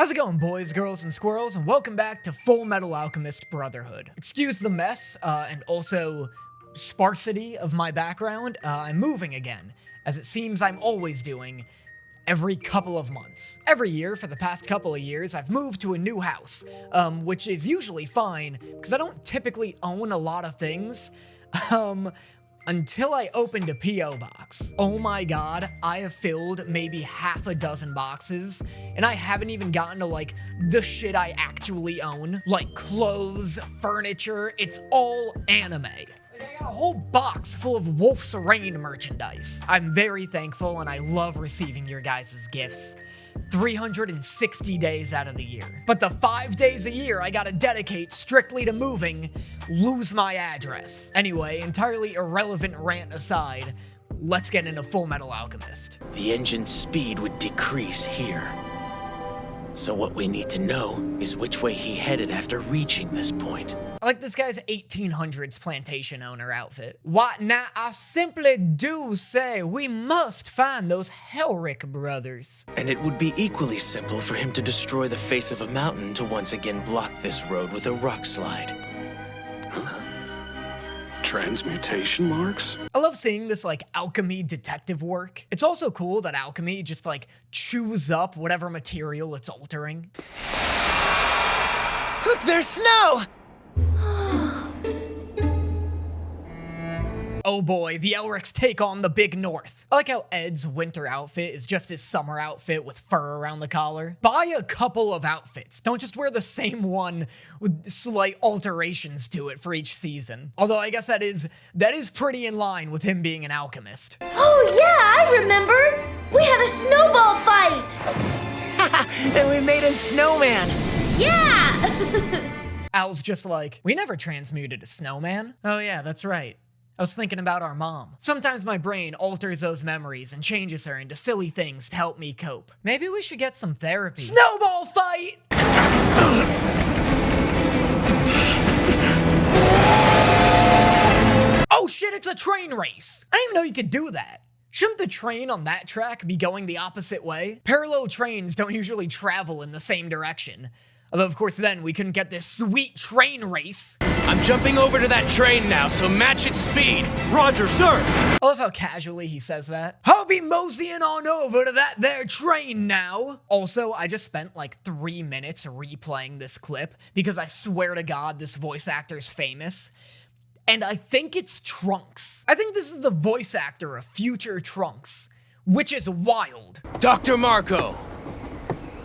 How's it going, boys, girls, and squirrels, and welcome back to Fullmetal Alchemist Brotherhood. Excuse the mess, and also sparsity of my background. I'm moving again, as it seems I'm always doing every couple of months. Every year, for the past couple of years, I've moved to a new house, which is usually fine, because I don't typically own a lot of things, until I opened a P.O. box. Oh my god, I have filled maybe half a dozen boxes, and I haven't even gotten to, like, the shit I actually own. Like, clothes, furniture, it's all anime. I got a whole box full of Wolf's Rain merchandise. I'm very thankful, and I love receiving your guys' gifts. 360 days out of the year. But the 5 days a year I gotta dedicate strictly to moving lose my address. Anyway, entirely irrelevant rant aside, let's get into Fullmetal Alchemist. The engine's speed would decrease here. So what we need to know is which way he headed after reaching this point. I like this guy's 1800s plantation owner outfit. What now? I simply do say we must find those Elric brothers. And it would be equally simple for him to destroy the face of a mountain to once again block this road with a rock slide. Transmutation marks? I love seeing this, like, alchemy detective work. It's also cool that alchemy just, like, chews up whatever material it's altering. Look, there's snow! Oh boy, the Elrics take on the Big North. I like how Ed's winter outfit is just his summer outfit with fur around the collar. Buy a couple of outfits. Don't just wear the same one with slight alterations to it for each season. Although I guess that is pretty in line with him being an alchemist. Oh yeah, I remember! We had a snowball fight! And we made a snowman! Yeah! Al's just like, we never transmuted a snowman. Oh yeah, that's right. I was thinking about our mom. Sometimes my brain alters those memories and changes her into silly things to help me cope. Maybe we should get some therapy. Snowball fight! Oh shit, it's a train race! I didn't even know you could do that. Shouldn't the train on that track be going the opposite way? Parallel trains don't usually travel in the same direction. Although, of course, then we couldn't get this sweet train race. I'm jumping over to that train now, so match its speed. Roger, sir. I love how casually he says that. I'll be moseying on over to that there train now. Also, I just spent like 3 minutes replaying this clip because I swear to God this voice actor's famous. And I think it's Trunks. I think this is the voice actor of future Trunks, which is wild. Dr. Marcoh,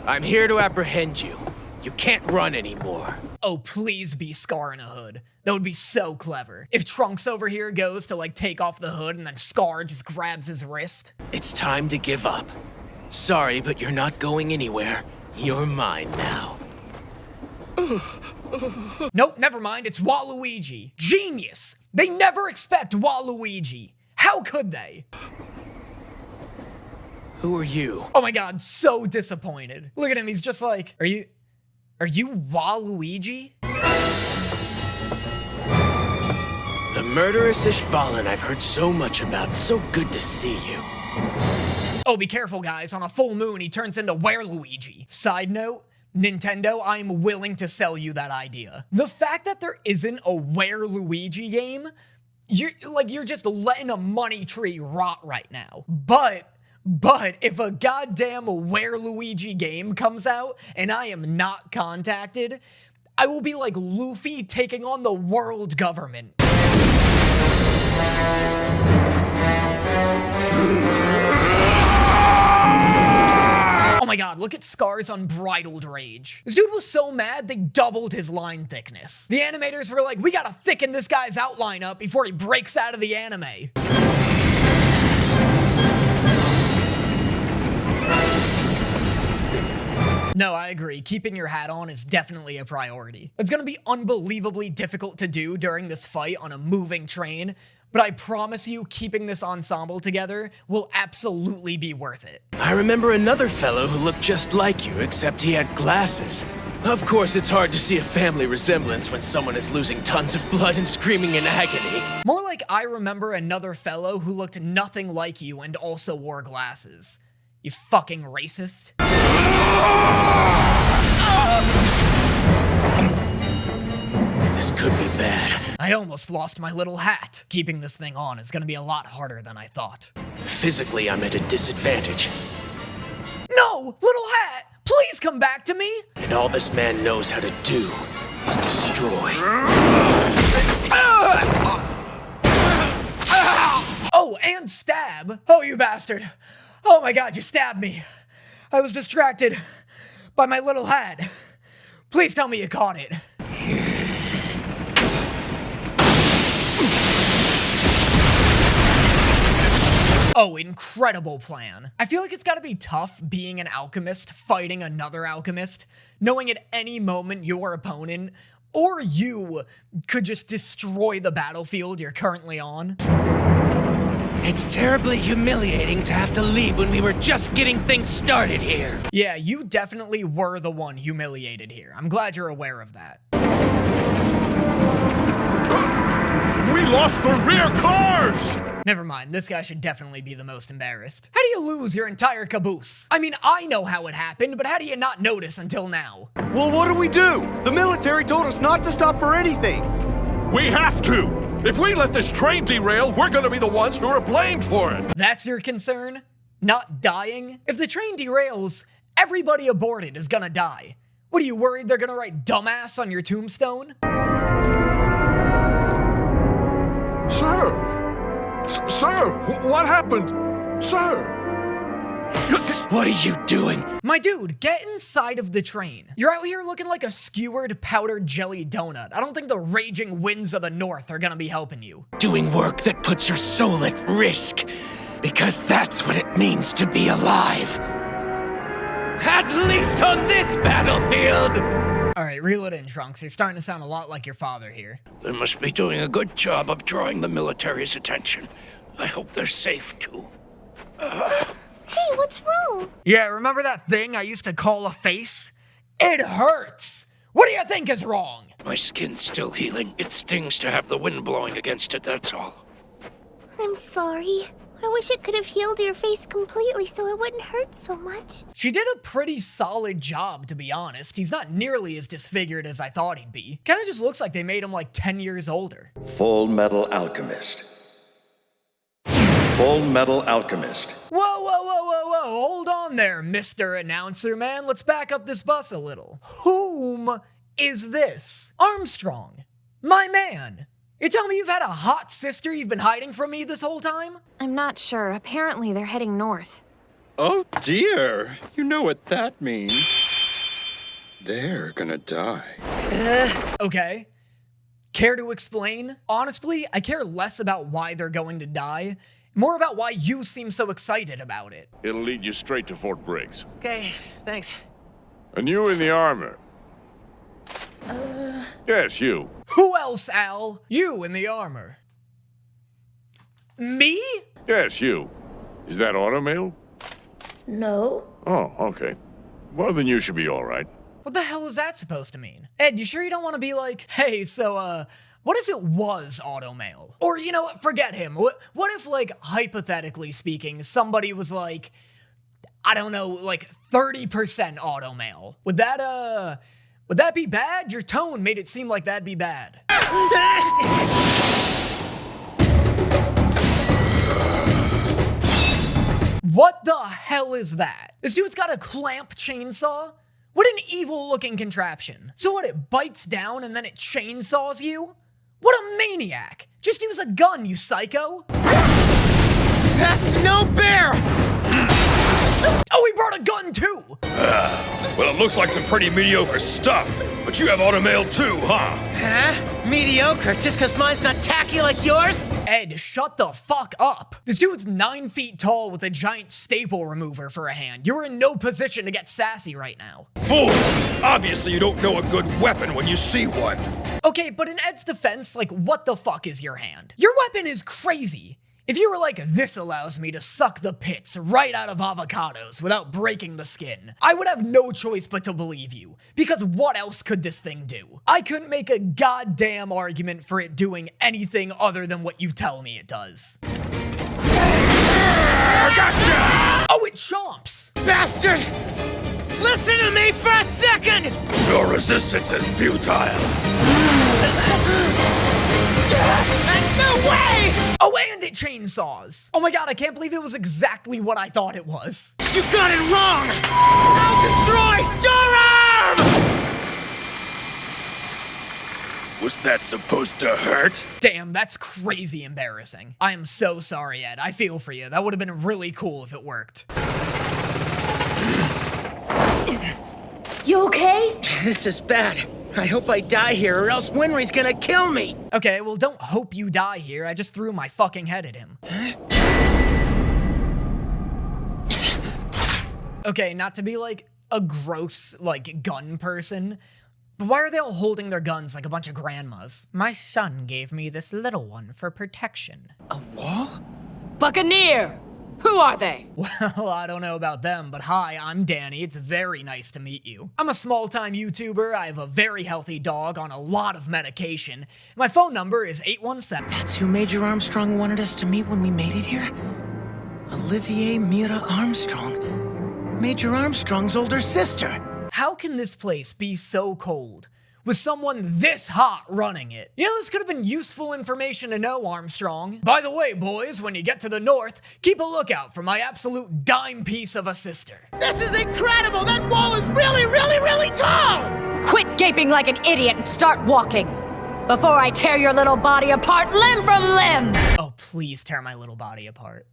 I'm here to apprehend you. You can't run anymore. Oh, please be Scar in a hood. That would be so clever. If Trunks over here goes to, like, take off the hood and then Scar just grabs his wrist. It's time to give up. Sorry, but you're not going anywhere. You're mine now. Nope, never mind. It's Waluigi. Genius. They never expect Waluigi. How could they? Who are you? Oh my god, so disappointed. Look at him, he's just like, Are you Waluigi? The murderous Ishvalen I've heard so much about. So good to see you. Oh, be careful, guys. On a full moon, he turns into Wereluigi. Side note, Nintendo, I'm willing to sell you that idea. The fact that there isn't a Wereluigi game, you're just letting a money tree rot right now. But if a goddamn Wereluigi game comes out and I am not contacted, I will be like Luffy taking on the world government. Oh my god, look at Scar's unbridled rage. This dude was so mad they doubled his line thickness. The animators were like, we gotta thicken this guy's outline up before he breaks out of the anime. No, I agree. Keeping your hat on is definitely a priority. It's gonna be unbelievably difficult to do during this fight on a moving train, but I promise you keeping this ensemble together will absolutely be worth it. I remember another fellow who looked just like you, except he had glasses. Of course, it's hard to see a family resemblance when someone is losing tons of blood and screaming in agony. More like I remember another fellow who looked nothing like you and also wore glasses. You fucking racist. almost lost my little hat. Keeping this thing on is gonna be a lot harder than I thought. Physically, I'm at a disadvantage. No! Little hat! Please come back to me! And all this man knows how to do is destroy. Oh, and stab! Oh, you bastard! Oh my god, you stabbed me! I was distracted by my little hat. Please tell me you caught it. Oh, incredible plan. I feel like it's gotta be tough being an alchemist fighting another alchemist, knowing at any moment your opponent or you could just destroy the battlefield you're currently on. It's terribly humiliating to have to leave when we were just getting things started here. Yeah, you definitely were the one humiliated here. I'm glad you're aware of that. We lost the rear cars! Never mind, this guy should definitely be the most embarrassed. How do you lose your entire caboose? I mean, I know how it happened, but how do you not notice until now? Well, what do? The military told us not to stop for anything. We have to! If we let this train derail, we're gonna be the ones who are blamed for it! That's your concern? Not dying? If the train derails, everybody aboard it is gonna die. What, are you worried they're gonna write dumbass on your tombstone? Sir! Sir! What happened? Sir! What are you doing? My dude, get inside of the train. You're out here looking like a skewered powdered jelly donut. I don't think the raging winds of the north are gonna be helping you. Doing work that puts your soul at risk. Because that's what it means to be alive. At least on this battlefield! Alright, reel it in, Trunks. You're starting to sound a lot like your father here. They must be doing a good job of drawing the military's attention. I hope they're safe, too. Hey, what's wrong? Yeah, remember that thing I used to call a face? It hurts! What do you think is wrong? My skin's still healing. It stings to have the wind blowing against it, that's all. I'm sorry. I wish it could have healed your face completely so it wouldn't hurt so much. She did a pretty solid job, to be honest. He's not nearly as disfigured as I thought he'd be. Kinda just looks like they made him like 10 years older. Fullmetal Alchemist. Fullmetal Alchemist. Whoa, whoa, whoa, whoa, whoa, hold on there, Mr. Announcer Man. Let's back up this bus a little. Whom is this? Armstrong, my man. You tell me you've had a hot sister you've been hiding from me this whole time? I'm not sure. Apparently they're heading north. Oh dear, you know what that means. They're gonna die. Okay. Care to explain? Honestly, I care less about why they're going to die, more about why you seem so excited about it. It'll lead you straight to Fort Briggs. Okay, thanks. And you in the armor. Yes, you. Who else, Al? You in the armor. Me? Yes, you. Is that automail? No. Oh, okay. Well, then you should be all right. What the hell is that supposed to mean? Ed, you sure you don't want to be like, hey, so, what if it was automail? Or, you know what, forget him. What if, like, hypothetically speaking, somebody was like, I don't know, like 30% automail? Would that be bad? Your tone made it seem like that'd be bad. What the hell is that? This dude's got a clamp chainsaw? What an evil-looking contraption. So what, it bites down and then it chainsaws you? What a maniac! Just use a gun, you psycho! That's no bear! Oh, he brought a gun too! Well, it looks like some pretty mediocre stuff, but you have automail too, huh? Huh? Mediocre, just cause mine's not tacky like yours? Ed, shut the fuck up. This dude's 9 feet tall with a giant staple remover for a hand. You're in no position to get sassy right now. Fool! Obviously you don't know a good weapon when you see one. Okay, but in Ed's defense, like, what the fuck is your hand? Your weapon is crazy. If you were like, this allows me to suck the pits right out of avocados without breaking the skin, I would have no choice but to believe you. Because what else could this thing do? I couldn't make a goddamn argument for it doing anything other than what you tell me it does. I gotcha! Oh, it chomps! Bastard! Listen to me for a second! Your resistance is futile. No way! Oh, and it chainsaws. Oh my god, I can't believe it was exactly what I thought it was. You got it wrong! I'll destroy your arm! Was that supposed to hurt? Damn, that's crazy embarrassing. I am so sorry, Ed. I feel for you. That would have been really cool if it worked. You okay? This is bad. I hope I die here or else Winry's gonna kill me. Okay, well, don't hope you die here. I just threw my fucking head at him. Okay, not to be like a gross, like, gun person, but why are they all holding their guns like a bunch of grandmas? My son gave me this little one for protection. A wall? Buccaneer! Who are they? Well, I don't know about them, but hi, I'm Danny. It's very nice to meet you. I'm a small-time YouTuber. I have a very healthy dog on a lot of medication. My phone number is 817. That's who Major Armstrong wanted us to meet when we made it here? Olivier Mira Armstrong. Major Armstrong's older sister. How can this place be so cold with someone this hot running it? You know, this could have been useful information to know, Armstrong. By the way, boys, when you get to the north, keep a lookout for my absolute dime piece of a sister. This is incredible! That wall is really, really, really tall! Quit gaping like an idiot and start walking before I tear your little body apart limb from limb! Oh, please tear my little body apart.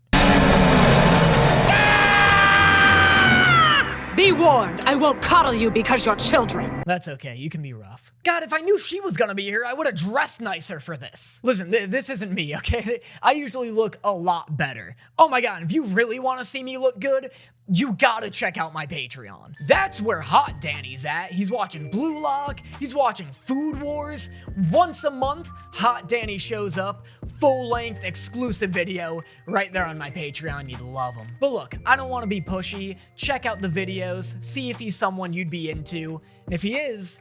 Be warned, I won't coddle you because you're children. That's okay, you can be rough. God, if I knew she was gonna be here, I would have dressed nicer for this. Listen, this isn't me, okay? I usually look a lot better. Oh my god, if you really want to see me look good, you gotta check out my Patreon. That's where Hot Danny's at. He's watching Blue Lock, he's watching Food Wars. Once a month, Hot Danny shows up, full-length exclusive video right there on my Patreon. You'd love him. But look, I don't want to be pushy. Check out the videos, see if he's someone you'd be into, and if he is,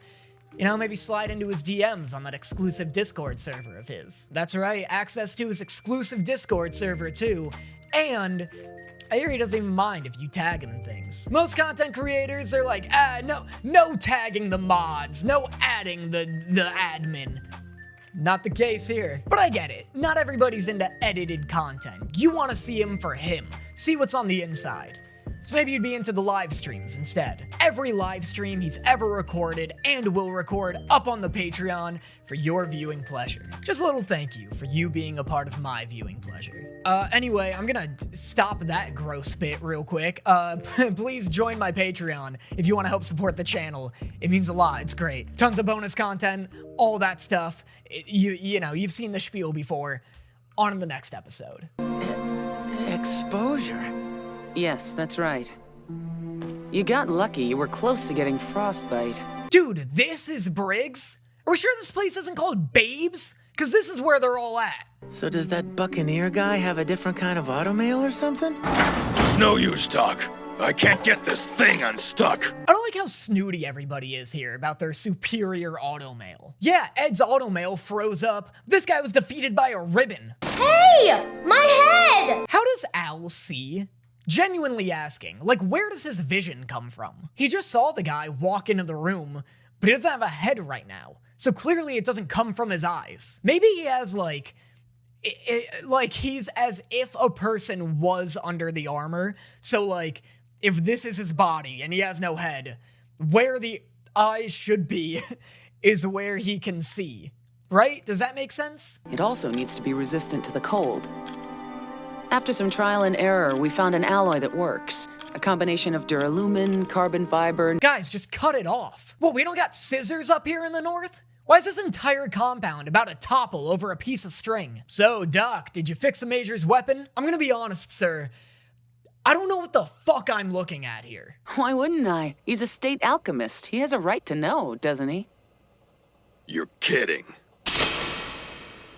you know, maybe slide into his DMs on that exclusive Discord server of his. That's right, access to his exclusive Discord server too, and I hear he doesn't even mind if you tag him in things. Most content creators are like, no tagging the mods, no adding the admin. Not the case here. But I get it. Not everybody's into edited content. You want to see him for him. See what's on the inside. So maybe you'd be into the live streams instead. Every live stream he's ever recorded and will record up on the Patreon for your viewing pleasure. Just a little thank you for you being a part of my viewing pleasure. Anyway, I'm gonna stop that gross bit real quick. Please join my Patreon if you want to help support the channel. It means a lot. It's great. Tons of bonus content, all that stuff. You know, you've seen the spiel before. On to the next episode. Exposure. Yes, that's right. You got lucky. You were close to getting frostbite. Dude, this is Briggs? Are we sure this place isn't called Babes? Because this is where they're all at. So does that Buccaneer guy have a different kind of automail or something? It's no use, Doc. I can't get this thing unstuck. I don't like how snooty everybody is here about their superior automail. Yeah, Ed's automail froze up. This guy was defeated by a ribbon. Hey! My head! How does Al see? Genuinely asking, like, where does his vision come from? He just saw the guy walk into the room, but he doesn't have a head right now. So clearly it doesn't come from his eyes. Maybe he has, like he's as if a person was under the armor. So, like, if this is his body and he has no head, where the eyes should be is where he can see. Right? Does that make sense? It also needs to be resistant to the cold. After some trial and error, we found an alloy that works. A combination of duralumin, carbon fiber... Guys, just cut it off. What, we don't got scissors up here in the north? Why is this entire compound about to topple over a piece of string? So, Doc, did you fix the Major's weapon? I'm gonna be honest, sir. I don't know what the fuck I'm looking at here. Why wouldn't I? He's a state alchemist. He has a right to know, doesn't he? You're kidding.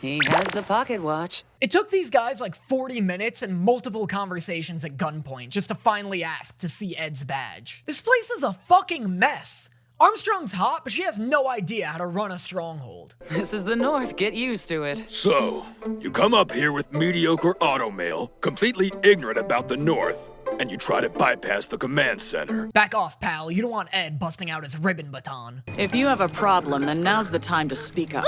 He has the pocket watch. It took these guys like 40 minutes and multiple conversations at gunpoint just to finally ask to see Ed's badge. This place is a fucking mess. Armstrong's hot, but she has no idea how to run a stronghold. This is the North. Get used to it. So, you come up here with mediocre automail, completely ignorant about the North, and you try to bypass the command center. Back off, pal. You don't want Ed busting out his ribbon baton. If you have a problem, then now's the time to speak up.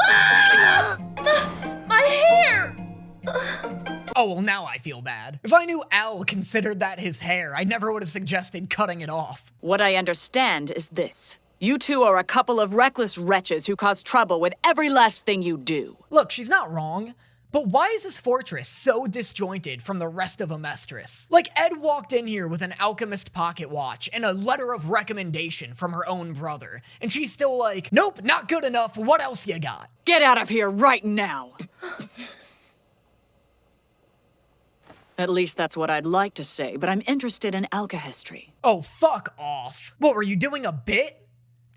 Oh, well, now I feel bad. If I knew Al considered that his hair, I never would have suggested cutting it off. What I understand is this. You two are a couple of reckless wretches who cause trouble with every last thing you do. Look, she's not wrong. But why is this fortress so disjointed from the rest of Amestris? Like, Ed walked in here with an Alchemist pocket watch and a letter of recommendation from her own brother, and she's still like, nope, not good enough, what else you got? Get out of here right now! At least that's what I'd like to say, but I'm interested in alchemy. Oh, fuck off. What, were you doing a bit?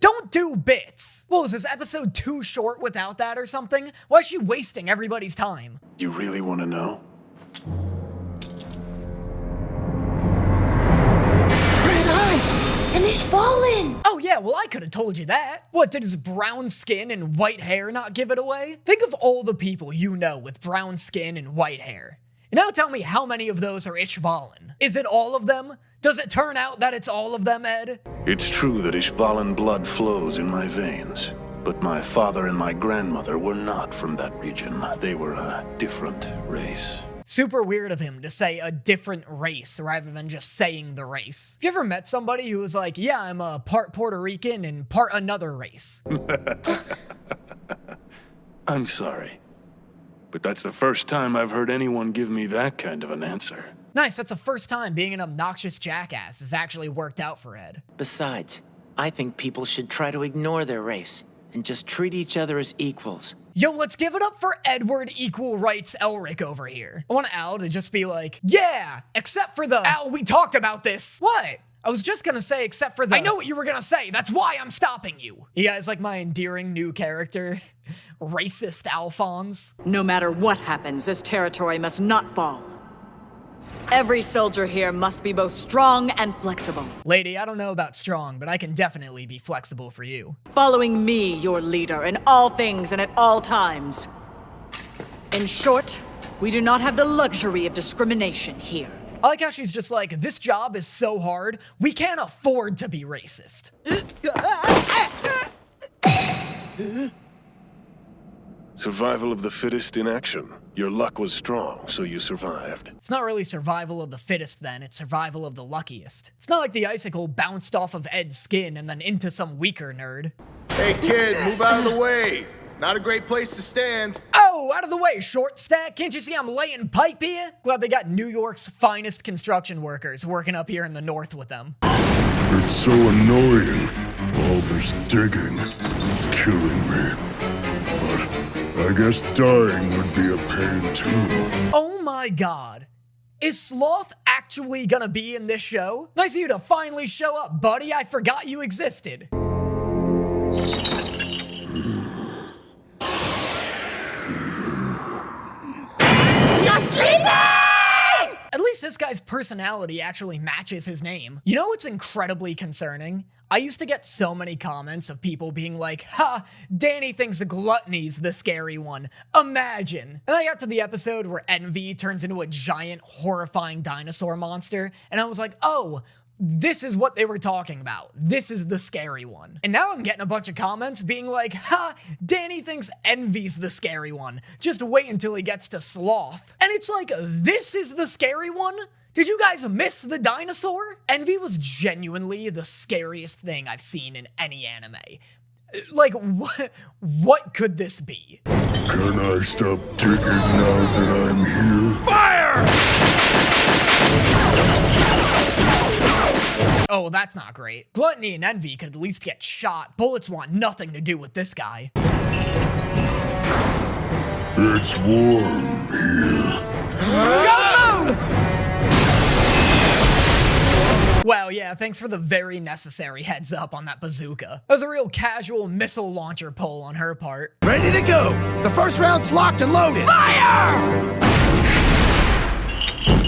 Don't do bits! What, was this episode too short without that or something? Why is she wasting everybody's time? You really want to know? Red eyes! And Ishvalen! Oh yeah, well I could have told you that. What, did his brown skin and white hair not give it away? Think of all the people you know with brown skin and white hair. And now tell me how many of those are Ishvalen. Is it all of them? Does it turn out that it's all of them, Ed? It's true that Ishvalen blood flows in my veins, but my father and my grandmother were not from that region. They were a different race. Super weird of him to say a different race rather than just saying the race. Have you ever met somebody who was like, yeah, I'm a part Puerto Rican and part another race? I'm sorry, but that's the first time I've heard anyone give me that kind of an answer. Nice, that's the first time being an obnoxious jackass has actually worked out for Ed. Besides, I think people should try to ignore their race and just treat each other as equals. Yo, let's give it up for Edward Equal Rights Elric over here. I want Al to just be like, yeah, except for the Al, we talked about this. What? I was just gonna say except for the I know what you were gonna say, that's why I'm stopping you. You guys like my endearing new character? Racist Alphonse? No matter what happens, this territory must not fall. Every soldier here must be both strong and flexible. Lady, I don't know about strong, but I can definitely be flexible for you. Following me, your leader, in all things and at all times. In short, we do not have the luxury of discrimination here. I like how she's just like, this job is so hard, we can't afford to be racist. Survival of the fittest in action. Your luck was strong, so you survived. It's not really survival of the fittest then, it's survival of the luckiest. It's not like the icicle bounced off of Ed's skin and then into some weaker nerd. Hey kid, move out of the way. Not a great place to stand. Oh, out of the way, short stack. Can't you see I'm laying pipe here? Glad they got New York's finest construction workers working up here in the north with them. It's so annoying. All this digging. It's killing me. But I guess dying would be a pain too. Oh my god. Is Sloth actually gonna be in this show? Nice of you to finally show up, buddy. I forgot you existed. You're sleeping! At least this guy's personality actually matches his name. You know what's incredibly concerning? I used to get so many comments of people being like, ha, Danny thinks Gluttony's the scary one. Imagine. And I got to the episode where Envy turns into a giant, horrifying dinosaur monster, and I was like, oh, this is what they were talking about. This is the scary one. And now I'm getting a bunch of comments being like, ha, Danny thinks Envy's the scary one. Just wait until he gets to Sloth. And it's like, this is the scary one? Did you guys miss the dinosaur? Envy was genuinely the scariest thing I've seen in any anime. Like, what could this be? Can I stop digging now that I'm here? Fire! Oh, that's not great. Gluttony and Envy could at least get shot. Bullets want nothing to do with this guy. It's warm here. Don't move! Well, yeah, thanks for the very necessary heads up on that bazooka. That was a real casual missile launcher pull on her part. Ready to go. The first round's locked and loaded. Fire!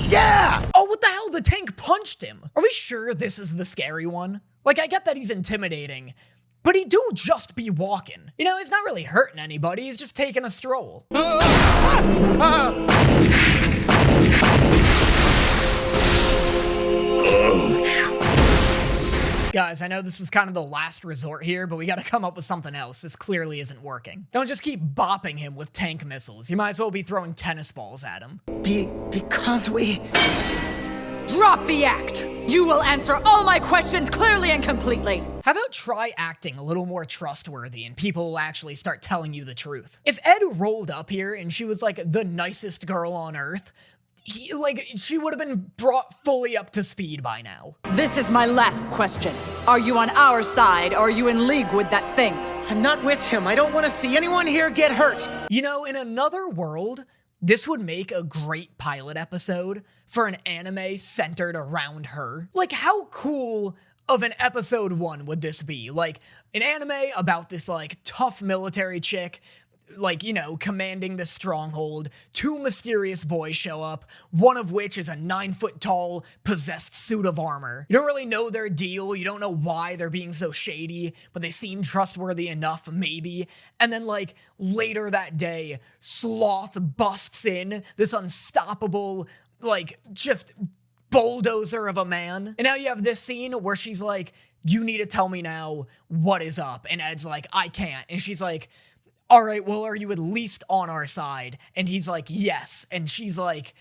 Yeah! Oh, what the hell? The tank punched him. Are we sure this is the scary one? Like, I get that he's intimidating, but he do just be walking. You know, he's not really hurting anybody. He's just taking a stroll. Ouch. Guys, I know this was kind of the last resort here, but we gotta come up with something else. This clearly isn't working. Don't just keep bopping him with tank missiles. You might as well be throwing tennis balls at him. Because we... Drop the act! You will answer all my questions clearly and completely. How about try acting a little more trustworthy and people will actually start telling you the truth? If Ed rolled up here and she was like the nicest girl on earth, she would have been brought fully up to speed by now. This is my last question. Are you on our side, or are you in league with that thing? I'm not with him. I don't want to see anyone here get hurt. You know, in another world, this would make a great pilot episode for an anime centered around her. Like, how cool of an episode 1 would this be? Like, an anime about this, like, tough military chick, like, you know, commanding this stronghold. 2 mysterious boys show up, one of which is a 9-foot-tall, possessed suit of armor. You don't really know their deal, you don't know why they're being so shady, but they seem trustworthy enough, maybe. And then, like, later that day, Sloth busts in, this unstoppable, like, just bulldozer of a man. And now you have this scene where she's like, you need to tell me now what is up. And Ed's like, I can't. And she's like, all right, well, are you at least on our side? And he's like, yes. And she's like,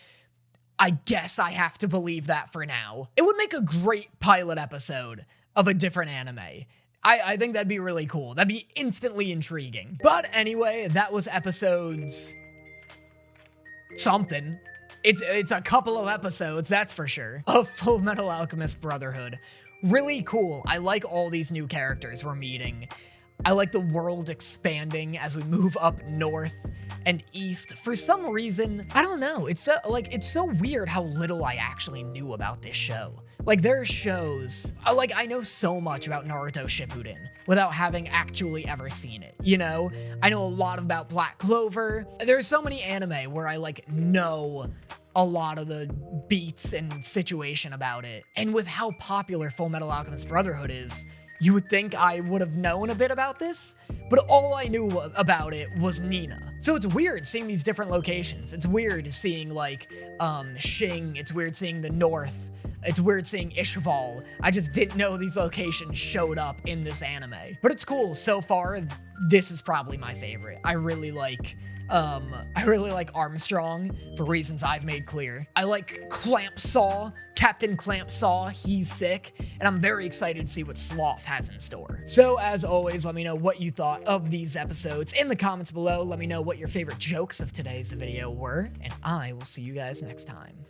I guess I have to believe that for now. It would make a great pilot episode of a different anime. I think that'd be really cool. That'd be instantly intriguing. But anyway, that was episodes... something. It's a couple of episodes, that's for sure, of Fullmetal Alchemist Brotherhood. Really cool. I like all these new characters we're meeting. I like the world expanding as we move up north and east. For some reason, I don't know, it's so weird how little I actually knew about this show. Like, there are shows, like, I know so much about Naruto Shippuden without having actually ever seen it, you know? I know a lot about Black Clover. There's so many anime where I, like, know a lot of the beats and situation about it. And with how popular Fullmetal Alchemist Brotherhood is, you would think I would have known a bit about this, but all I knew about it was Nina. So it's weird seeing these different locations. It's weird seeing, like, Shing. It's weird seeing the North. It's weird seeing Ishvalen. I just didn't know these locations showed up in this anime. But it's cool. So far, this is probably my favorite. I really like Armstrong for reasons I've made clear. I like Clampsaw, Captain Clampsaw, he's sick, and I'm very excited to see what Sloth has in store. So as always, let me know what you thought of these episodes in the comments below. Let me know what your favorite jokes of today's video were, and I will see you guys next time.